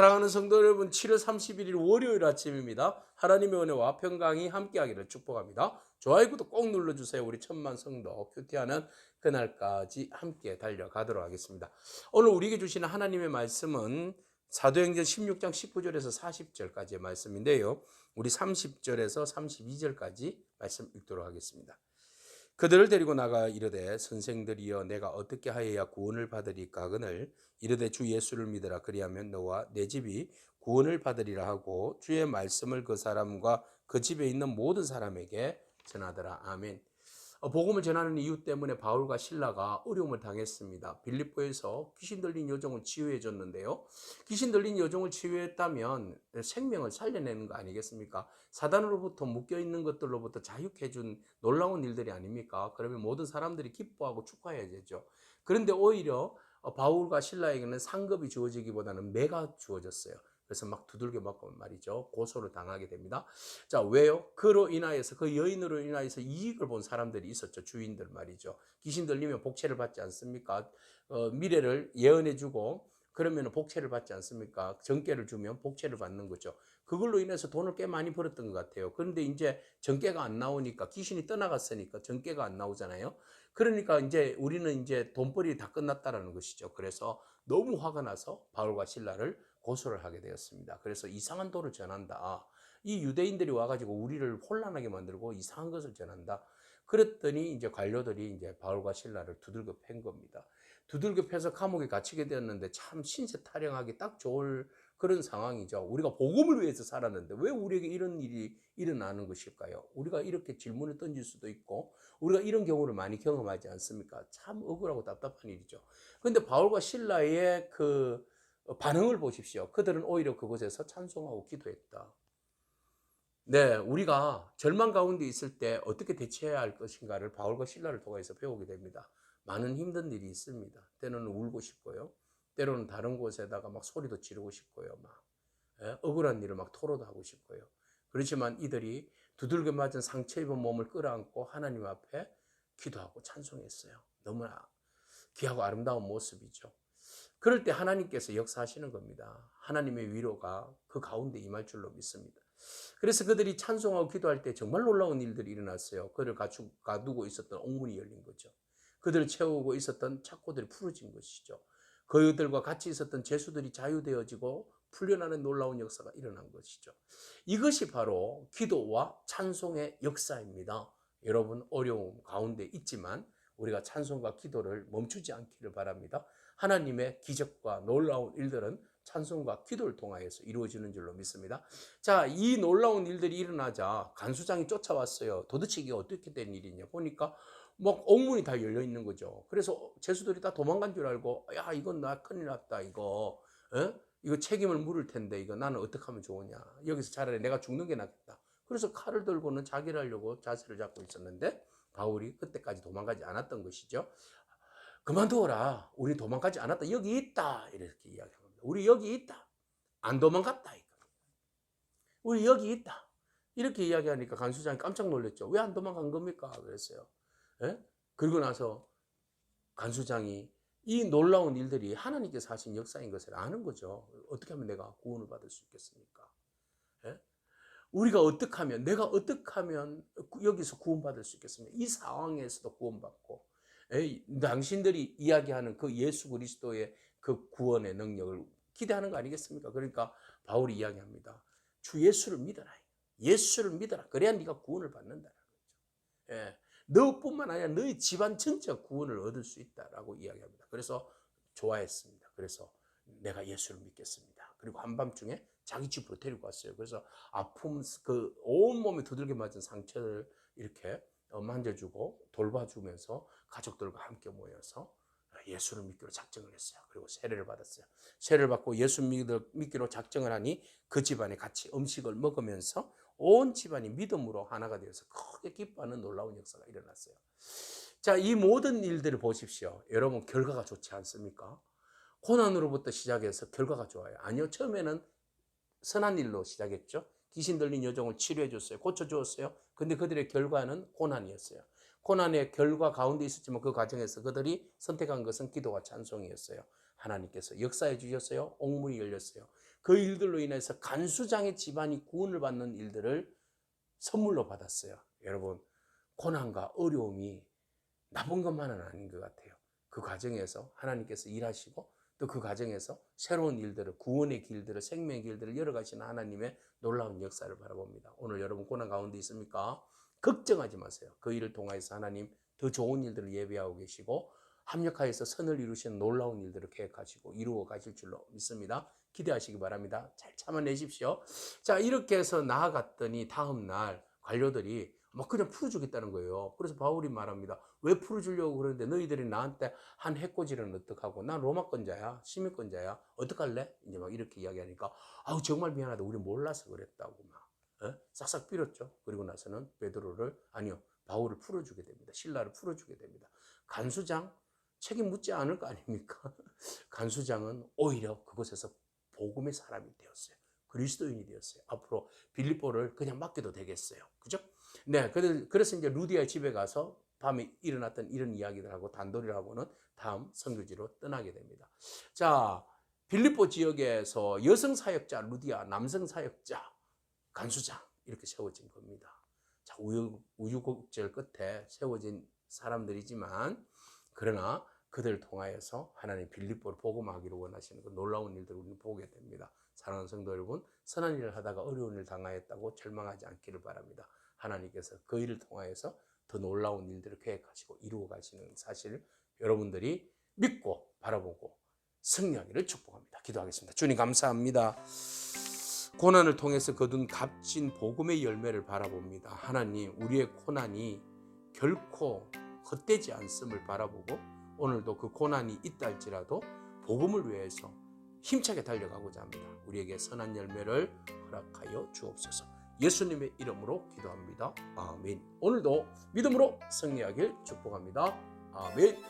사랑하는 성도 여러분, 7월 31일 월요일 아침입니다. 하나님의 은혜와 평강이 함께하기를 축복합니다. 좋아요, 구독 꼭 눌러주세요. 우리 천만 성도 큐티하는 그날까지 함께 달려가도록 하겠습니다. 오늘 우리에게 주시는 하나님의 말씀은 사도행전 16장 19절에서 40절까지의 말씀인데요. 우리 30절에서 32절까지 말씀 읽도록 하겠습니다. 그들을 데리고 나가 이르되 선생들이여 내가 어떻게 하여야 구원을 받으리까 하거늘 이르되 주 예수를 믿으라 그리하면 너와 내 집이 구원을 받으리라 하고 주의 말씀을 그 사람과 그 집에 있는 모든 사람에게 전하더라. 아멘. 복음을 전하는 이유 때문에 바울과 실라가 어려움을 당했습니다. 빌립보에서 귀신 들린 여종을 치유해 줬는데요. 귀신 들린 여종을 치유했다면 생명을 살려내는 거 아니겠습니까? 사단으로부터 묶여있는 것들로부터 자유케 준 놀라운 일들이 아닙니까? 그러면 모든 사람들이 기뻐하고 축하해야 되죠. 그런데 오히려 바울과 실라에게는 상급이 주어지기보다는 매가 주어졌어요. 그래서 막 두들겨 맞고 말이죠. 고소를 당하게 됩니다. 자, 왜요? 그로 인하여서, 그 여인으로 인하여서 이익을 본 사람들이 있었죠. 주인들 말이죠. 귀신 들리면 복채를 받지 않습니까? 미래를 예언해주고, 그러면 복채를 받지 않습니까? 정계를 주면 복채를 받는 거죠. 그걸로 인해서 돈을 꽤 많이 벌었던 것 같아요. 그런데 이제 정계가 안 나오니까, 귀신이 떠나갔으니까 정계가 안 나오잖아요. 그러니까 이제 우리는 이제 돈벌이 다 끝났다라는 것이죠. 그래서 너무 화가 나서 바울과 실라를 고소를 하게 되었습니다. 그래서 이상한 도를 전한다. 이 유대인들이 와가지고 우리를 혼란하게 만들고 이상한 것을 전한다. 그랬더니 이제 관료들이 이제 바울과 실라를 두들겨 팬 겁니다. 두들겨 패서 감옥에 갇히게 되었는데 참 신세 타령하기 딱 좋을 그런 상황이죠. 우리가 복음을 위해서 살았는데 왜 우리에게 이런 일이 일어나는 것일까요? 우리가 이렇게 질문을 던질 수도 있고 우리가 이런 경우를 많이 경험하지 않습니까? 참 억울하고 답답한 일이죠. 그런데 바울과 실라의 그 반응을 보십시오. 그들은 오히려 그곳에서 찬송하고 기도했다. 네, 우리가 절망 가운데 있을 때 어떻게 대처해야 할 것인가를 바울과 실라를 통해서 배우게 됩니다. 많은 힘든 일이 있습니다. 때로는 울고 싶고요. 때로는 다른 곳에다가 막 소리도 지르고 싶고요. 막 억울한 일을 막 토로도 하고 싶고요. 그렇지만 이들이 두들겨 맞은 상처 입은 몸을 끌어안고 하나님 앞에 기도하고 찬송했어요. 너무나 귀하고 아름다운 모습이죠. 그럴 때 하나님께서 역사하시는 겁니다. 하나님의 위로가 그 가운데 임할 줄로 믿습니다. 그래서 그들이 찬송하고 기도할 때 정말 놀라운 일들이 일어났어요. 그를 가두고 있었던 옥문이 열린 거죠. 그들을 채우고 있었던 착고들이 풀어진 것이죠. 그들과 같이 있었던 죄수들이 자유되어지고 풀려나는 놀라운 역사가 일어난 것이죠. 이것이 바로 기도와 찬송의 역사입니다. 여러분 어려움 가운데 있지만 우리가 찬송과 기도를 멈추지 않기를 바랍니다. 하나님의 기적과 놀라운 일들은 찬송과 기도를 통하여서 이루어지는 줄로 믿습니다. 자, 이 놀라운 일들이 일어나자 간수장이 쫓아왔어요. 도대체 이게 어떻게 된 일이냐 보니까 막 옥문이 다 열려 있는 거죠. 그래서 죄수들이 다 도망간 줄 알고 야, 이건 나 큰일 났다 이거. 이거 책임을 물을 텐데 이거 나는 어떻게 하면 좋으냐. 여기서 차라리 내가 죽는 게 낫겠다. 그래서 칼을 들고는 자기를 하려고 자세를 잡고 있었는데 바울이 그때까지 도망가지 않았던 것이죠. 그만두어라. 우리 도망가지 않았다. 여기 있다. 이렇게 이야기합니다. 우리 여기 있다. 안 도망갔다. 우리 여기 있다. 이렇게 이야기하니까 간수장이 깜짝 놀랐죠. 왜 안 도망간 겁니까? 그랬어요. 예? 그리고 나서 간수장이 이 놀라운 일들이 하나님께서 하신 역사인 것을 아는 거죠. 어떻게 하면 내가 구원을 받을 수 있겠습니까? 예? 우리가 어떻게 하면, 내가 어떻게 하면 여기서 구원받을 수 있겠습니까? 이 상황에서도 구원받고, 당신들이 이야기하는 그 예수 그리스도의 그 구원의 능력을 기대하는 거 아니겠습니까? 그러니까 바울이 이야기합니다. 주 예수를 믿어라. 예수를 믿어라. 그래야 네가 구원을 받는다는 거죠. 예. 너뿐만 아니라 너희 집안 전체가 구원을 얻을 수 있다라고 이야기합니다. 그래서 좋아했습니다. 그래서 내가 예수를 믿겠습니다. 그리고 한밤중에 자기 집으로 데리고 왔어요. 그래서 아픔, 그 온몸에 두들겨 맞은 상처를 이렇게 만져주고 돌봐주면서 가족들과 함께 모여서 예수를 믿기로 작정을 했어요. 그리고 세례를 받았어요. 세례를 받고 예수 믿기로 작정을 하니 그 집안에 같이 음식을 먹으면서 온 집안이 믿음으로 하나가 되어서 크게 기뻐하는 놀라운 역사가 일어났어요. 자, 이 모든 일들을 보십시오. 여러분 결과가 좋지 않습니까? 고난으로부터 시작해서 결과가 좋아요. 아니요, 처음에는 선한 일로 시작했죠. 귀신 들린 여종을 치료해 줬어요. 고쳐 주었어요. 근데 그들의 결과는 고난이었어요. 고난의 결과 가운데 있었지만 그 과정에서 그들이 선택한 것은 기도와 찬송이었어요. 하나님께서 역사해 주셨어요. 옥문이 열렸어요. 그 일들로 인해서 간수장의 집안이 구원을 받는 일들을 선물로 받았어요. 여러분, 고난과 어려움이 나쁜 것만은 아닌 것 같아요. 그 과정에서 하나님께서 일하시고 또 그 과정에서 새로운 일들을, 구원의 길들을, 생명의 길들을 열어가시는 하나님의 놀라운 역사를 바라봅니다. 오늘 여러분 고난 가운데 있습니까? 걱정하지 마세요. 그 일을 통해서 하나님 더 좋은 일들을 예비하고 계시고 합력하여서 선을 이루시는 놀라운 일들을 계획하시고 이루어 가실 줄로 믿습니다. 기대하시기 바랍니다. 잘 참아내십시오. 자, 이렇게 해서 나아갔더니 다음 날 관료들이 막 그냥 풀어주겠다는 거예요. 그래서 바울이 말합니다. 왜 풀어주려고 그러는데 너희들이 나한테 한 해코지는 어떡하고, 난 로마권자야, 시민권자야, 어떡할래? 이제 막 이렇게 이야기하니까 아우 정말 미안하다, 우리 몰라서 그랬다고 막 싹싹 빌었죠. 그리고 나서는 바울을 풀어주게 됩니다. 신라를 풀어주게 됩니다. 간수장 책임 묻지 않을 거 아닙니까? 간수장은 오히려 그곳에서 복음의 사람이 되었어요. 그리스도인이 되었어요. 앞으로 빌립보를 그냥 맡겨도 되겠어요. 그죠? 네, 그래서 이제 루디아의 집에 가서 밤에 일어났던 이런 이야기들하고 단도리를 하고는 다음 선교지로 떠나게 됩니다. 자, 빌립보 지역에서 여성 사역자 루디아, 남성 사역자 간수장 이렇게 세워진 겁니다. 자, 우유곡절 끝에 세워진 사람들이지만 그러나 그들을 통하여서 하나님 빌립보를 복음하기를 원하시는 그 놀라운 일들을 우리는 보게 됩니다. 사랑하는 성도 여러분, 선한 일을 하다가 어려운 일을 당하였다고 절망하지 않기를 바랍니다. 하나님께서 그 일을 통하여서 더 놀라운 일들을 계획하시고 이루어 가시는 사실 여러분들이 믿고 바라보고 승리하기를 축복합니다. 기도하겠습니다. 주님 감사합니다. 고난을 통해서 거둔 값진 복음의 열매를 바라봅니다. 하나님, 우리의 고난이 결코 헛되지 않음을 바라보고 오늘도 그 고난이 있다 할지라도 복음을 위해서 힘차게 달려가고자 합니다. 우리에게 선한 열매를 허락하여 주옵소서. 예수님의 이름으로 기도합니다. 아멘. 오늘도 믿음으로 승리하길 축복합니다. 아멘.